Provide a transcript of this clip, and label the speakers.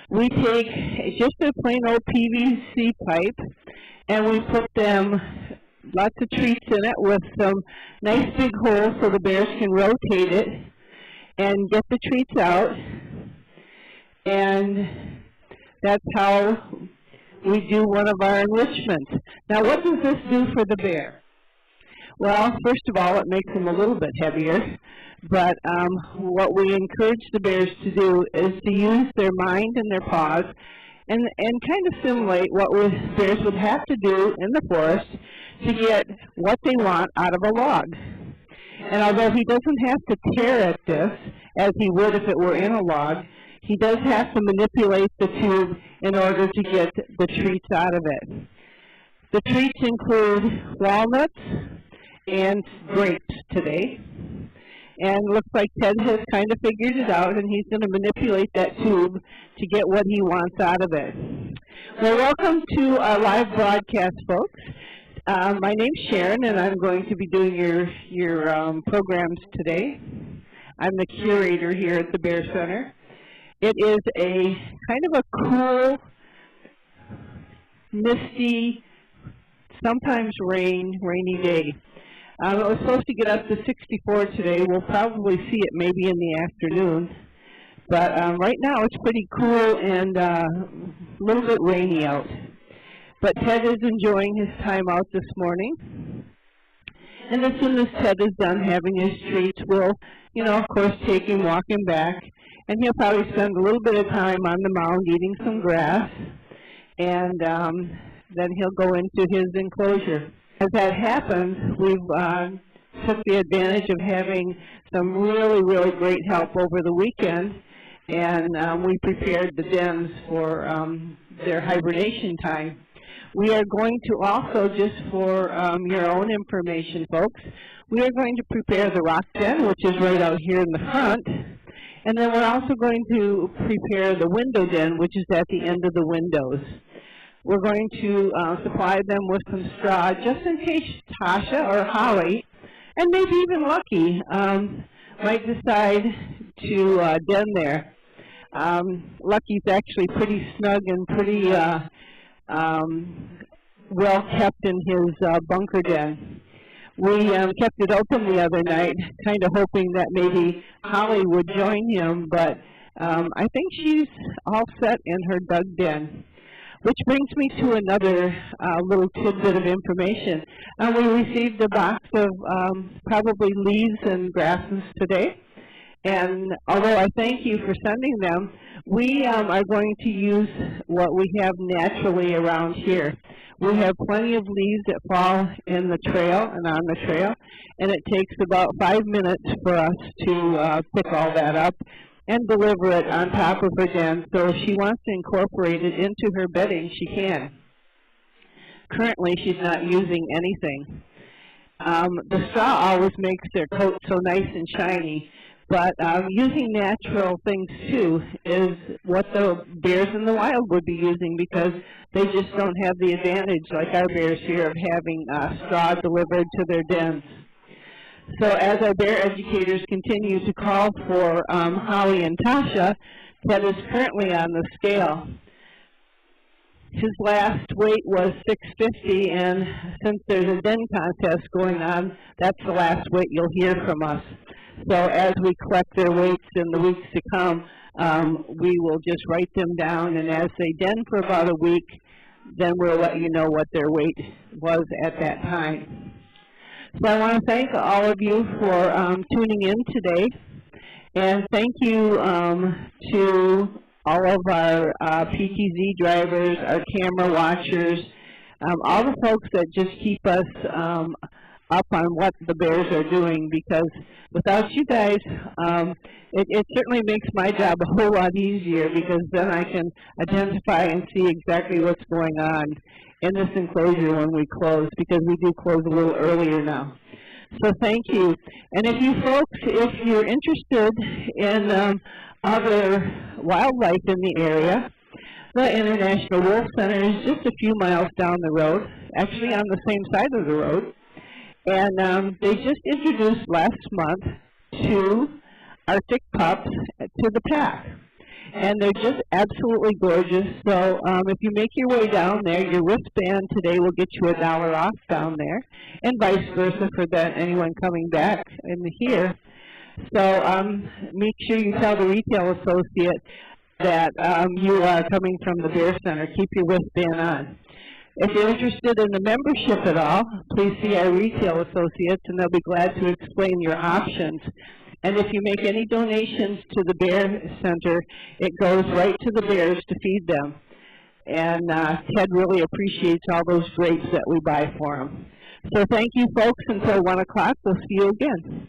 Speaker 1: We take just a plain old PVC pipe, and we put them lots of treats in it with some nice big holes so the bears can rotate it and get the treats out. And that's how we do one of our enrichments. Now, what does this do for the bear? Well, first of all, it makes them a little bit heavier, but what we encourage the bears to do is to use their mind and their paws and kind of simulate what bears would have to do in the forest to get what they want out of a log. And although he doesn't have to tear at this, as he would if it were in a log, he does have to manipulate the tube in order to get the treats out of it. The treats include walnuts and grapes today. And it looks like Ted has kind of figured it out, and he's going to manipulate that tube to get what he wants out of it. Well, welcome to our live broadcast, folks. My name's Sharon, and I'm going to be doing your programs today. I'm the curator here at the Bear Center. It is a kind of a cool, misty, sometimes rainy day. It was supposed to get up to 64 today. We'll probably see it maybe in the afternoon. But right now it's pretty cool and a little bit rainy out. But Ted is enjoying his time out this morning. And as soon as Ted is done having his treats, we'll, of course, take him, walk him back. And he'll probably spend a little bit of time on the mound eating some grass. And then he'll go into his enclosure. As that happens, we've took the advantage of having some really, really great help over the weekend, and we prepared the dens for their hibernation time. We are going to also, just for your own information, folks, we are going to prepare the rock den, which is right out here in the front, and then we're also going to prepare the window den, which is at the end of the windows. We're going to supply them with some straw just in case Tasha or Holly, and maybe even Lucky, might decide to den there. Lucky's actually pretty snug and pretty well kept in his bunker den. We kept it open the other night, kind of hoping that maybe Holly would join him, but I think she's all set in her dug den. Which brings me to another little tidbit of information. We received a box of probably leaves and grasses today. And although I thank you for sending them, we are going to use what we have naturally around here. We have plenty of leaves that fall in the trail and on the trail. And it takes about 5 minutes for us to pick all that up and deliver it on top of her den. So if she wants to incorporate it into her bedding, she can. Currently, she's not using anything. The straw always makes their coat so nice and shiny, but using natural things, too, is what the bears in the wild would be using because they just don't have the advantage, like our bears here, of having straw delivered to their dens. So as our bear educators continue to call for Holly and Tasha, Ted is currently on the scale. His last weight was 650, and since there's a den contest going on, that's the last weight you'll hear from us. So as we collect their weights in the weeks to come, we will just write them down, and as they den for about a week, then we'll let you know what their weight was at that time. So I want to thank all of you for tuning in today, and thank you to all of our PTZ drivers, our camera watchers, all the folks that just keep us up on what the bears are doing, because without you guys, it certainly makes my job a whole lot easier, because then I can identify and see exactly what's going on in this enclosure when we close, because we do close a little earlier now. So thank you. And if you folks, if you're interested in other wildlife in the area, the International Wolf Center is just a few miles down the road, actually on the same side of the road. And they just introduced last month 2 Arctic pups to the pack. and they're just absolutely gorgeous. So if you make your way down there, your wristband today will get you $1 off down there, and vice versa for anyone coming back in here. So make sure you tell the retail associate that you are coming from the Bear Center. Keep your wristband on. If you're interested in the membership at all, please see our retail associates, and they'll be glad to explain your options. And if you make any donations to the Bear Center, it goes right to the bears to feed them. And Ted really appreciates all those grapes that we buy for him. So thank you, folks. Until 1 o'clock, we'll see you again.